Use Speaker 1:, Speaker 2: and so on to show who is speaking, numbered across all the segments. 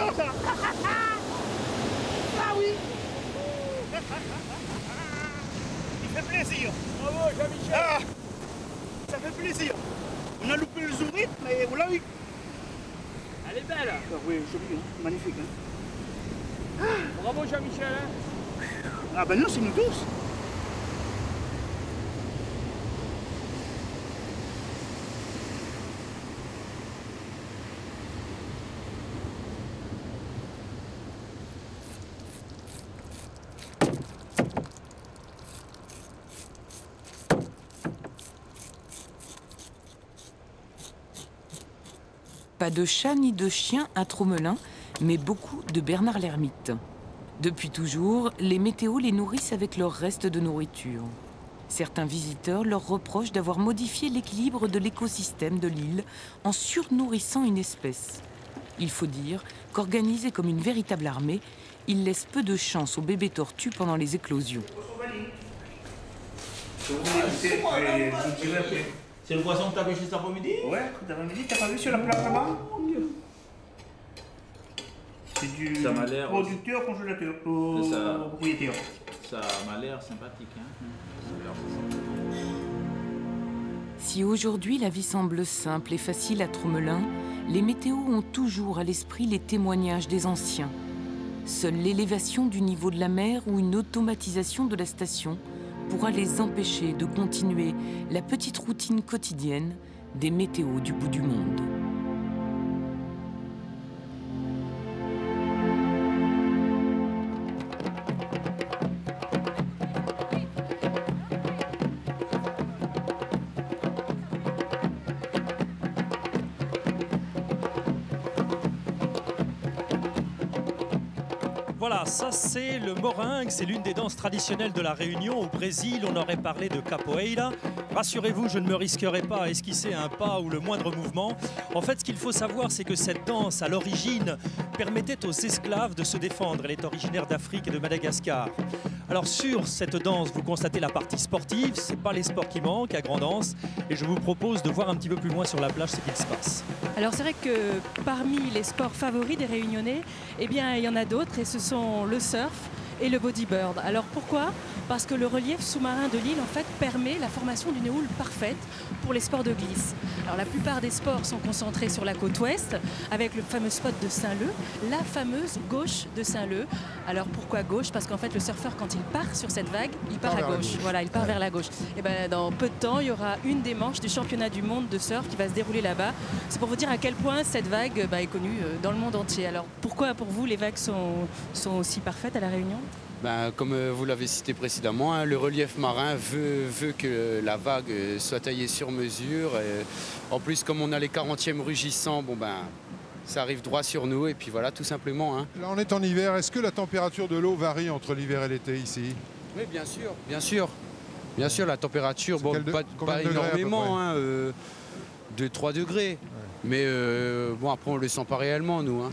Speaker 1: rigolo ça. Ah oui. Il fait plaisir.
Speaker 2: Bravo Jean-Michel.
Speaker 1: Ah, ça fait plaisir. On a loupé le zourite, mais on l'a eu.
Speaker 2: Elle est belle.
Speaker 1: Ah oui, jolie, hein. Magnifique. Hein.
Speaker 2: Bravo Jean-Michel. Hein.
Speaker 1: Ah ben non, c'est nous tous.
Speaker 3: Pas de chat ni de chien à Tromelin, mais beaucoup de Bernard l'ermite. Depuis toujours, les météos les nourrissent avec leurs restes de nourriture. Certains visiteurs leur reprochent d'avoir modifié l'équilibre de l'écosystème de l'île en surnourrissant une espèce. Il faut dire qu'organisés comme une véritable armée, ils laissent peu de chance aux bébés tortues pendant les éclosions.
Speaker 4: C'est le poisson que tu as pêché cet après-midi?
Speaker 1: Ouais, cet après-midi, t'as pas vu sur la plage là-bas? C'est du producteur congélateur au propriétaire.
Speaker 4: Ça m'a l'air sympathique. Hein.
Speaker 3: Si aujourd'hui la vie semble simple et facile à Tromelin, les météos ont toujours à l'esprit les témoignages des anciens. Seule l'élévation du niveau de la mer ou une automatisation de la station pourra les empêcher de continuer la petite routine quotidienne des météos du bout du monde.
Speaker 5: Voilà, ça c'est le moringue, c'est l'une des danses traditionnelles de la Réunion. Au Brésil, on aurait parlé de capoeira. Rassurez-vous, je ne me risquerai pas à esquisser un pas ou le moindre mouvement. En fait, ce qu'il faut savoir, c'est que cette danse, à l'origine, permettait aux esclaves de se défendre. Elle est originaire d'Afrique et de Madagascar. Alors sur cette danse, vous constatez la partie sportive, ce n'est pas les sports qui manquent à Grand'Anse. Et je vous propose de voir un petit peu plus loin sur la plage ce qu'il se passe.
Speaker 6: Alors c'est vrai que parmi les sports favoris des Réunionnais, eh bien il y en a d'autres et ce sont le surf et le bodyboard. Alors pourquoi? Parce que le relief sous-marin de l'île en fait permet la formation d'une houle parfaite pour les sports de glisse. Alors la plupart des sports sont concentrés sur la côte ouest avec le fameux spot de Saint-Leu, la fameuse gauche de Saint-Leu. Alors pourquoi gauche? Parce qu'en fait le surfeur quand il part sur cette vague, il part à gauche. Voilà, il part vers la gauche. Et ben dans peu de temps, il y aura une des manches du championnat du monde de surf qui va se dérouler là-bas. C'est pour vous dire à quel point cette vague est connue dans le monde entier. Alors pourquoi pour vous les vagues sont aussi parfaites à la Réunion?
Speaker 7: Comme vous l'avez cité précédemment, hein, le relief marin veut que la vague soit taillée sur mesure. Et en plus, comme on a les 40e rugissants, ça arrive droit sur nous et puis voilà, tout simplement. Hein.
Speaker 8: Là, on est en hiver. Est-ce que la température de l'eau varie entre l'hiver et l'été ici?
Speaker 7: Oui, bien sûr, bien sûr. Bien sûr, la température, pas énormément, hein, 2-3 degrés. Ouais. Mais après, on le sent pas réellement, nous. Hein.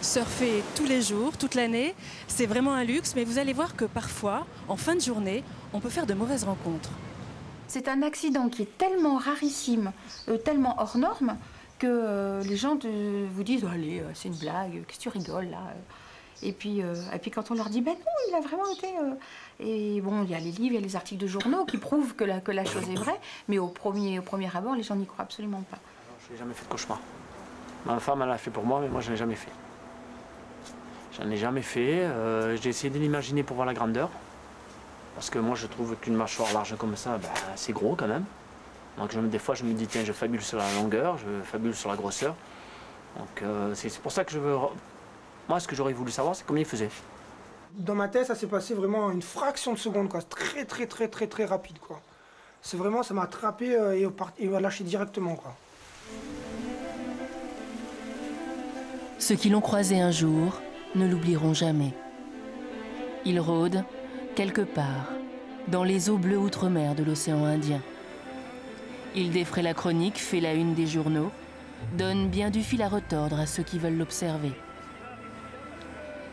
Speaker 6: Surfer tous les jours, toute l'année, c'est vraiment un luxe, mais vous allez voir que parfois, en fin de journée, on peut faire de mauvaises rencontres.
Speaker 9: C'est un accident qui est tellement rarissime, tellement hors norme, que les gens vous disent oh, « Allez, c'est une blague, qu'est-ce que tu rigoles là ?» et puis quand on leur dit « Ben non, il a vraiment été… Et bon, il y a les livres, il y a les articles de journaux qui prouvent que la chose est vraie, mais au premier abord, les gens n'y croient absolument pas.
Speaker 10: Je n'ai jamais fait de cauchemar. Ma femme, elle l'a fait pour moi, mais moi, je ne l'ai jamais fait. J'en ai jamais fait. J'ai essayé de l'imaginer pour voir la grandeur. Parce que moi, je trouve qu'une mâchoire large comme ça, c'est gros quand même. Donc des fois, je me dis, tiens, je fabule sur la longueur, je fabule sur la grosseur. Donc c'est pour ça que je veux… Moi, ce que j'aurais voulu savoir, c'est combien il faisait.
Speaker 11: Dans ma tête, ça s'est passé vraiment en une fraction de seconde, quoi. Très rapide, quoi. C'est vraiment, ça m'a attrapé et m'a lâché directement, quoi.
Speaker 12: Ceux qui l'ont croisé un jour ne l'oublieront jamais. Il rôde quelque part dans les eaux bleues outre-mer de l'océan Indien. Il défraie la chronique, fait la une des journaux, donne bien du fil à retordre à ceux qui veulent l'observer.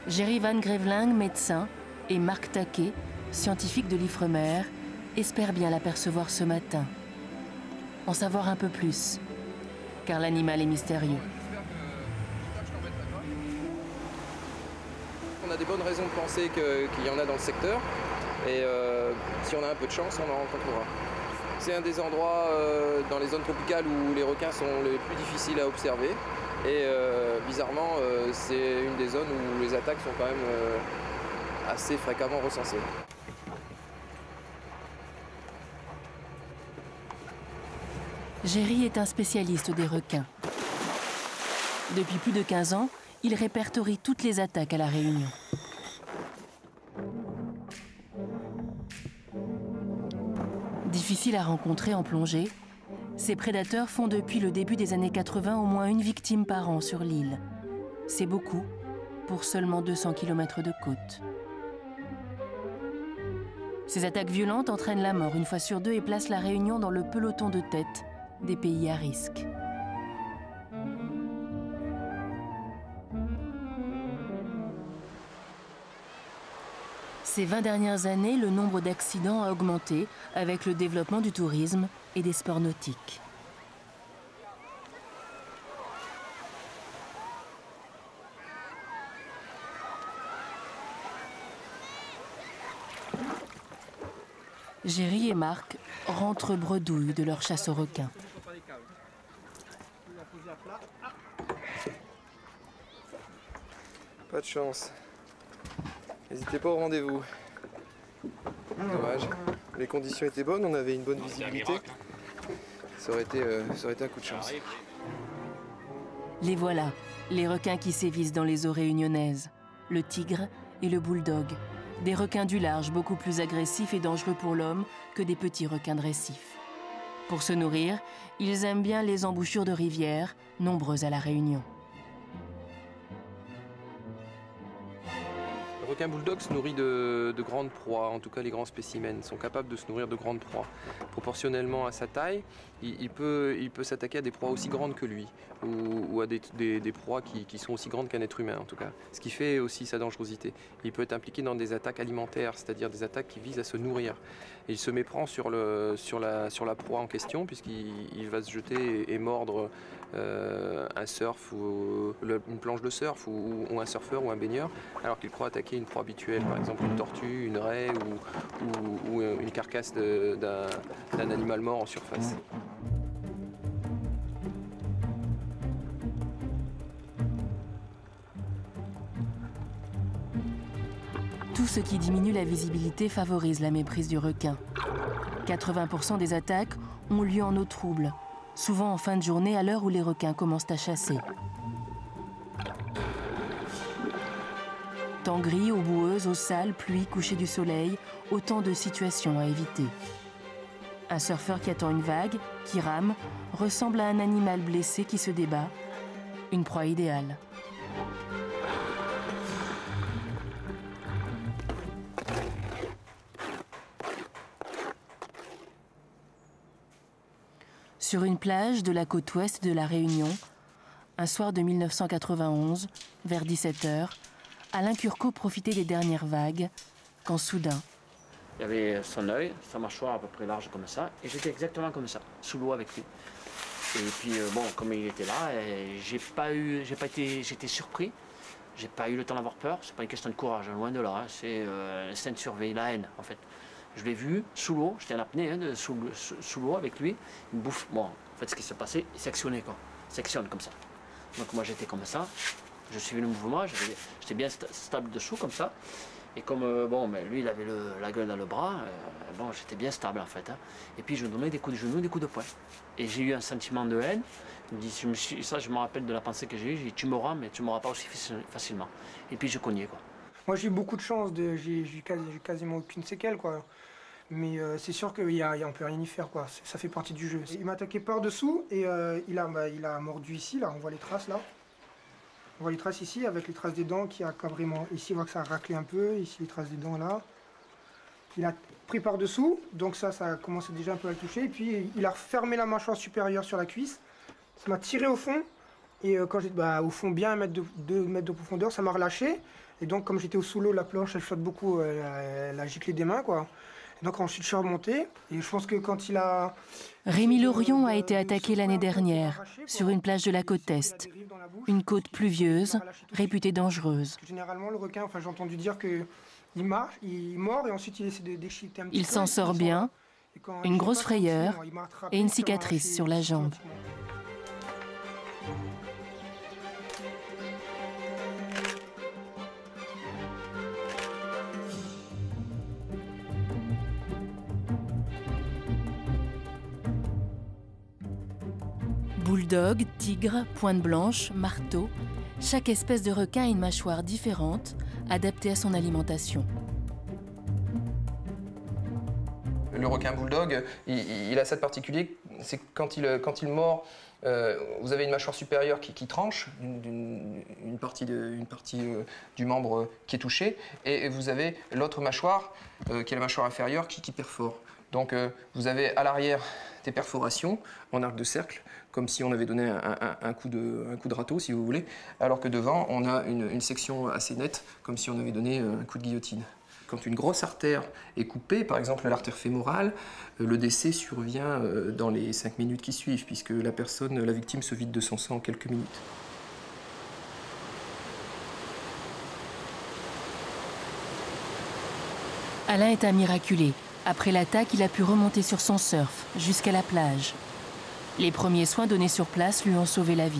Speaker 12: Jerry Van Greveling, médecin, et Marc Taquet, scientifique de l'Ifremer, espèrent bien l'apercevoir ce matin. En savoir un peu plus, car l'animal est mystérieux.
Speaker 13: On a des bonnes raisons de penser qu'il y en a dans le secteur. Et si on a un peu de chance, on en rencontrera. C'est un des endroits dans les zones tropicales où les requins sont les plus difficiles à observer. Et bizarrement, c'est une des zones où les attaques sont quand même assez fréquemment recensées.
Speaker 12: Géry est un spécialiste des requins. Depuis plus de 15 ans, il répertorie toutes les attaques à La Réunion. Difficile à rencontrer en plongée, ces prédateurs font depuis le début des années 80 au moins une victime par an sur l'île. C'est beaucoup pour seulement 200 km de côte. Ces attaques violentes entraînent la mort une fois sur deux et placent La Réunion dans le peloton de tête des pays à risque. Ces 20 dernières années, le nombre d'accidents a augmenté avec le développement du tourisme et des sports nautiques. Géry et Marc rentrent bredouilles de leur chasse aux requins.
Speaker 13: Pas de chance. N'hésitez pas au rendez-vous. Dommage. Les conditions étaient bonnes, on avait une bonne visibilité. Ça aurait été un coup de chance.
Speaker 12: Les voilà, les requins qui sévissent dans les eaux réunionnaises. Le tigre et le bulldog. Des requins du large beaucoup plus agressifs et dangereux pour l'homme que des petits requins de récif. Pour se nourrir, ils aiment bien les embouchures de rivières, nombreuses à La Réunion.
Speaker 13: Le requin bulldog se nourrit de grandes proies, en tout cas les grands spécimens sont capables de se nourrir de grandes proies. Proportionnellement à sa taille, il peut s'attaquer à des proies aussi grandes que lui, ou à des proies qui sont aussi grandes qu'un être humain en tout cas. Ce qui fait aussi sa dangerosité. Il peut être impliqué dans des attaques alimentaires, c'est-à-dire des attaques qui visent à se nourrir. Et il se méprend sur la proie en question, puisqu'il va se jeter et mordre un surf ou une planche de surf ou un surfeur ou un baigneur, alors qu'il croit attaquer une proie habituelle, par exemple une tortue, une raie ou une carcasse d'un animal mort en surface.
Speaker 12: Tout ce qui diminue la visibilité favorise la méprise du requin. 80% des attaques ont lieu en eau trouble, souvent en fin de journée à l'heure où les requins commencent à chasser. Temps gris, eau boueuse, eau sale, pluie, coucher du soleil, autant de situations à éviter. Un surfeur qui attend une vague, qui rame, ressemble à un animal blessé qui se débat. Une proie idéale. Sur une plage de la côte ouest de La Réunion, un soir de 1991, vers 17h, Alain Curcot profitait des dernières vagues, quand soudain...
Speaker 10: Il y avait son œil, sa mâchoire à peu près large comme ça, et j'étais exactement comme ça, sous l'eau avec lui. Et puis bon, comme il était là, j'étais surpris, j'ai pas eu le temps d'avoir peur, c'est pas une question de courage, loin de là, hein, c'est l'instinct de surveiller, la haine en fait. Je l'ai vu sous l'eau, j'étais en apnée, hein, sous l'eau avec lui, il me bouffe. Bon, en fait, ce qui s'est passé, il sectionnait quoi, sectionne comme ça. Donc moi j'étais comme ça, je suivais le mouvement, j'étais bien stable dessous comme ça. Et comme bon, mais lui il avait la gueule dans le bras, bon, j'étais bien stable en fait. Hein. Et puis je me donnais des coups de genoux, des coups de poing. Et j'ai eu un sentiment de haine. Je me rappelle de la pensée que j'ai eue, j'ai dit tu m'auras, mais tu m'auras pas aussi facilement. Et puis je cognais quoi.
Speaker 11: Moi j'ai eu beaucoup de chance, j'ai quasiment aucune séquelle quoi. Mais c'est sûr qu'on ne peut rien y faire quoi, ça fait partie du jeu. Il m'a attaqué par-dessous et il a mordu ici, là, on voit les traces là. On voit les traces ici avec les traces des dents qui a vraiment... Ici on voit que ça a raclé un peu, ici les traces des dents là. Il a pris par-dessous, donc ça a commencé déjà un peu à le toucher. Et puis il a refermé la mâchoire supérieure sur la cuisse, ça m'a tiré au fond. Et quand j'étais au fond bien 2 mètres de profondeur, ça m'a relâché. Et donc comme j'étais sous l'eau, la planche elle flotte beaucoup, elle a giclé des mains quoi. Donc ensuite je suis remonté et je pense que quand il a...
Speaker 12: Rémi Lorion a été attaqué l'année dernière sur une plage de la côte Est. Une côte pluvieuse, réputée dangereuse.
Speaker 11: Généralement le requin, enfin j'ai entendu dire qu'il marche, il mord et ensuite il essaie de déchiqueter un petit peu.
Speaker 12: Il s'en sort bien, une grosse frayeur et une cicatrice sur la jambe. Bulldog, tigre, pointe blanche, marteau, chaque espèce de requin a une mâchoire différente, adaptée à son alimentation.
Speaker 13: Le requin bulldog, il a ça de particulier, c'est que quand il mord, vous avez une mâchoire supérieure qui tranche, une partie du membre qui est touchée, et vous avez l'autre mâchoire, qui est la mâchoire inférieure, qui perfore. Donc vous avez à l'arrière des perforations en arc de cercle, comme si on avait donné un coup de râteau, si vous voulez, alors que devant, on a une section assez nette, comme si on avait donné un coup de guillotine. Quand une grosse artère est coupée, par exemple l'artère fémorale, le décès survient dans les 5 minutes qui suivent, puisque la victime se vide de son sang en quelques minutes.
Speaker 12: Alain est un miraculé. Après l'attaque, il a pu remonter sur son surf jusqu'à la plage. Les premiers soins donnés sur place lui ont sauvé la vie.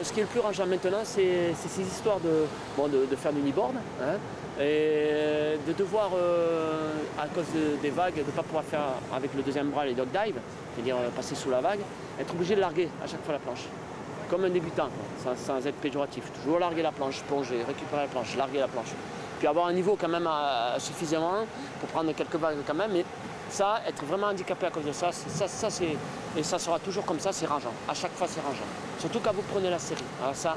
Speaker 10: Ce qui est le plus rageant maintenant, c'est ces histoires de faire du kneeboard, hein, et de devoir, à cause des vagues, de ne pas pouvoir faire avec le deuxième bras les dog dive, c'est-à-dire passer sous la vague, être obligé de larguer à chaque fois la planche. Comme un débutant, sans être péjoratif. Toujours larguer la planche, plonger, récupérer la planche, larguer la planche. Puis avoir un niveau quand même suffisamment pour prendre quelques vagues quand même. Mais ça, être vraiment handicapé à cause de ça, et ça sera toujours comme ça, c'est rageant. À chaque fois, c'est rageant. Surtout quand vous prenez la série. Alors ça,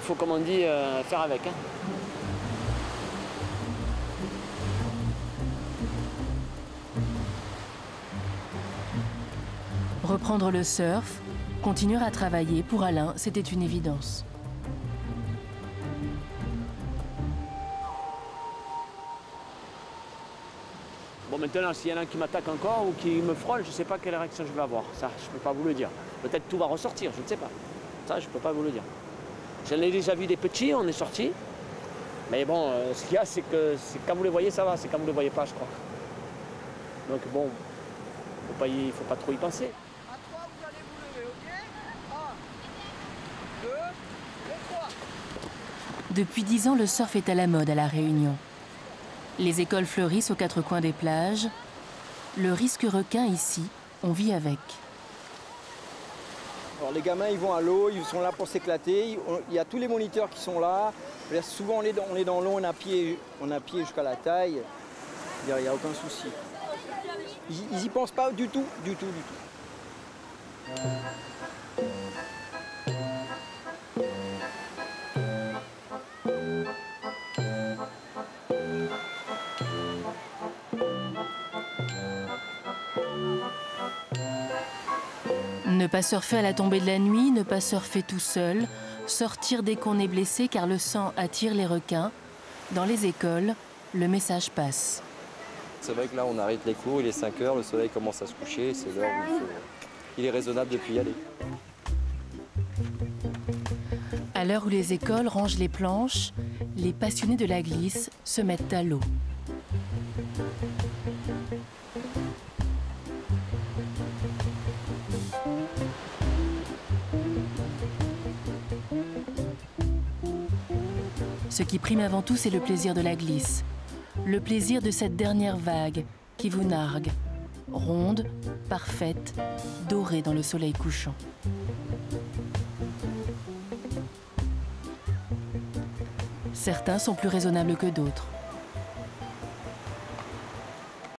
Speaker 10: il faut, comme on dit, faire avec. Hein.
Speaker 12: Reprendre le surf, continuer à travailler, pour Alain, c'était une évidence.
Speaker 10: Bon, maintenant, s'il y en a un qui m'attaque encore ou qui me frôle, je ne sais pas quelle réaction je vais avoir. Ça, je ne peux pas vous le dire. Peut-être tout va ressortir, je ne sais pas. Ça, je ne peux pas vous le dire. J'en ai déjà vu des petits, on est sortis. Mais bon, ce qu'il y a, c'est que quand vous les voyez, ça va. C'est quand vous ne les voyez pas, je crois. Donc bon, il ne faut pas trop y penser.
Speaker 12: Depuis 10 ans, le surf est à la mode à La Réunion. Les écoles fleurissent aux 4 coins des plages. Le risque requin ici, on vit avec.
Speaker 14: Alors les gamins, ils vont à l'eau, ils sont là pour s'éclater. Il y a tous les moniteurs qui sont là. Souvent, on est dans l'eau, on a pied jusqu'à la taille. Il n'y a aucun souci. Ils n'y pensent pas du tout, du tout, du tout.
Speaker 12: Ne pas surfer à la tombée de la nuit, ne pas surfer tout seul, sortir dès qu'on est blessé car le sang attire les requins. Dans les écoles, le message passe.
Speaker 15: C'est vrai que là, on arrête les cours, il est 5 heures, le soleil commence à se coucher, c'est l'heure où il est raisonnable de plus y aller.
Speaker 12: À l'heure où les écoles rangent les planches, les passionnés de la glisse se mettent à l'eau. Ce qui prime avant tout, c'est le plaisir de la glisse. Le plaisir de cette dernière vague qui vous nargue, ronde, parfaite, dorée dans le soleil couchant. Certains sont plus raisonnables que d'autres.